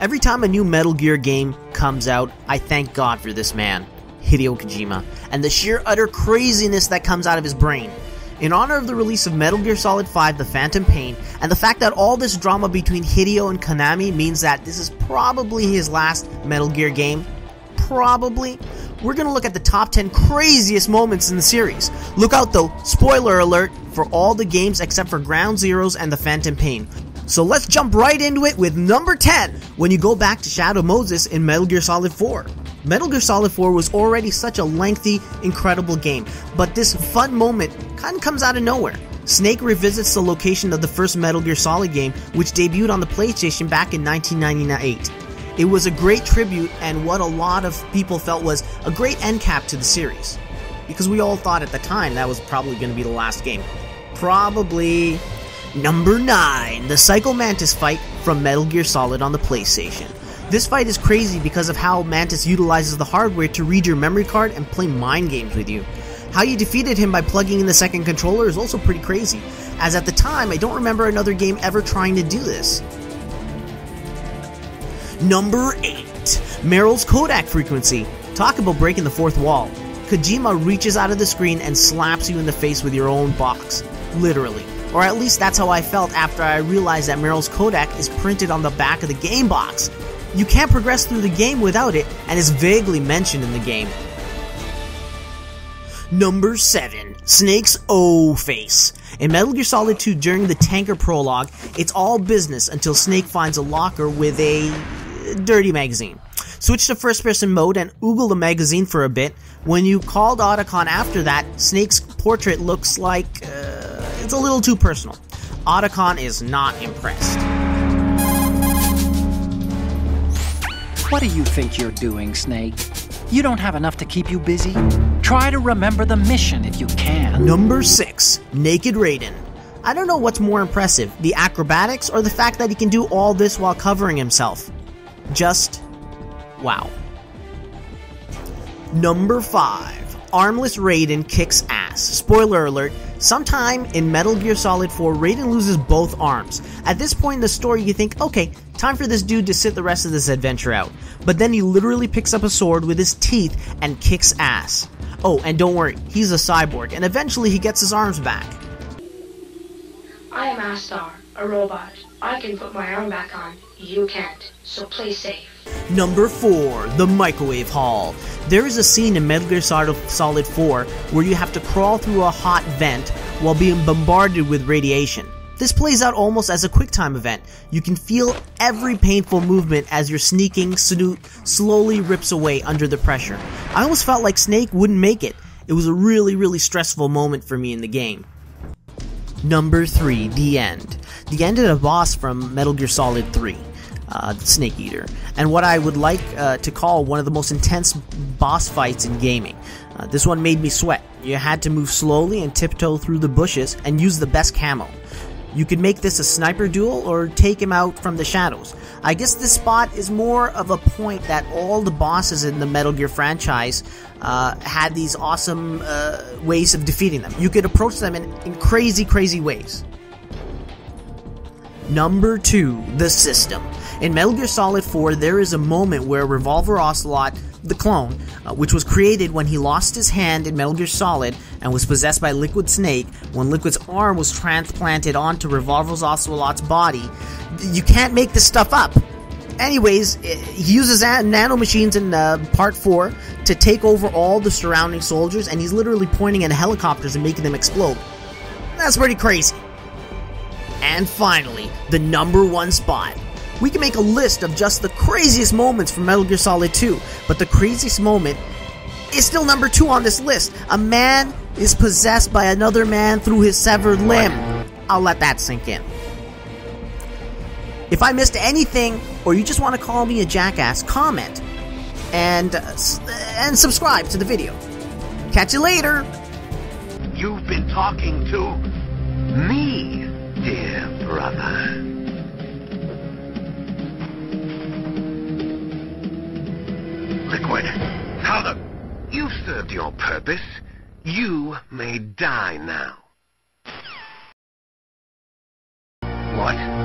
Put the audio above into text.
Every time a new Metal Gear game comes out, I thank God for this man, Hideo Kojima, and the sheer utter craziness that comes out of his brain. In honor of the release of Metal Gear Solid 5 The Phantom Pain, and the fact that all this drama between Hideo and Konami means that this is probably his last Metal Gear game, probably, we're going to look at the top 10 craziest moments in the series. Look out though, spoiler alert, for all the games except for Ground Zeroes and The Phantom Pain. So let's jump right into it with number 10, when you go back to Shadow Moses in Metal Gear Solid 4. Metal Gear Solid 4 was already such a lengthy, incredible game, but this fun moment kind of comes out of nowhere. Snake revisits the location of the first Metal Gear Solid game, which debuted on the PlayStation back in 1998. It was a great tribute and what a lot of people felt was a great end cap to the series. Because we all thought at the time that was probably going to be the last game. Probably. Number 9, the Psycho Mantis fight from Metal Gear Solid on the PlayStation. This fight is crazy because of how Mantis utilizes the hardware to read your memory card and play mind games with you. How you defeated him by plugging in the second controller is also pretty crazy, as at the time I don't remember another game ever trying to do this. Number 8, Meryl's Kodak frequency. Talk about breaking the fourth wall. Kojima reaches out of the screen and slaps you in the face with your own box. Literally. Or at least that's how I felt after I realized that Meryl's Kodak is printed on the back of the game box. You can't progress through the game without it, and is vaguely mentioned in the game. Number 7, Snake's O-Face. In Metal Gear Solid 2, during the tanker prologue, it's all business until Snake finds a locker with a dirty magazine. Switch to first-person mode and oogle the magazine for a bit. When you called Otacon after that, Snake's portrait looks like, it's a little too personal. Otacon is not impressed. What do you think you're doing, Snake? You don't have enough to keep you busy? Try to remember the mission if you can. Number 6, Naked Raiden. I don't know what's more impressive, the acrobatics or the fact that he can do all this while covering himself. Just, wow. Number 5, Armless Raiden kicks ass. Spoiler alert, sometime in Metal Gear Solid 4, Raiden loses both arms. At this point in the story you think, okay, time for this dude to sit the rest of this adventure out. But then he literally picks up a sword with his teeth and kicks ass. Oh, and don't worry, he's a cyborg, and eventually he gets his arms back. I am Astar, a robot. I can put my arm back on. You can't, so play safe. Number 4, the Microwave Hall. There is a scene in Metal Gear Solid 4 where you have to crawl through a hot vent while being bombarded with radiation. This plays out almost as a QuickTime event. You can feel every painful movement as your sneaking suit slowly rips away under the pressure. I almost felt like Snake wouldn't make it. It was a really stressful moment for me in the game. Number 3, the end. The end of the boss from Metal Gear Solid 3. Snake Eater, and what I would like to call one of the most intense boss fights in gaming. This one made me sweat. You had to move slowly and tiptoe through the bushes and use the best camo. You could make this a sniper duel or take him out from the shadows. I guess this spot is more of a point that all the bosses in the Metal Gear franchise had these awesome ways of defeating them. You could approach them in crazy ways. Number 2, the system. In Metal Gear Solid 4, there is a moment where Revolver Ocelot, the clone, which was created when he lost his hand in Metal Gear Solid and was possessed by Liquid Snake, when Liquid's arm was transplanted onto Revolver Ocelot's body. You can't make this stuff up. Anyways, he uses nanomachines in Part 4 to take over all the surrounding soldiers, and he's literally pointing at helicopters and making them explode. That's pretty crazy. And finally, the number 1 spot. We can make a list of just the craziest moments from Metal Gear Solid 2, but the craziest moment is still number 2 on this list. A man is possessed by another man through his severed limb. I'll let that sink in. If I missed anything, or you just want to call me a jackass, comment and subscribe to the video. Catch you later. You've been talking to me, dear brother. Liquid, how the... You served your purpose. You may die now. What?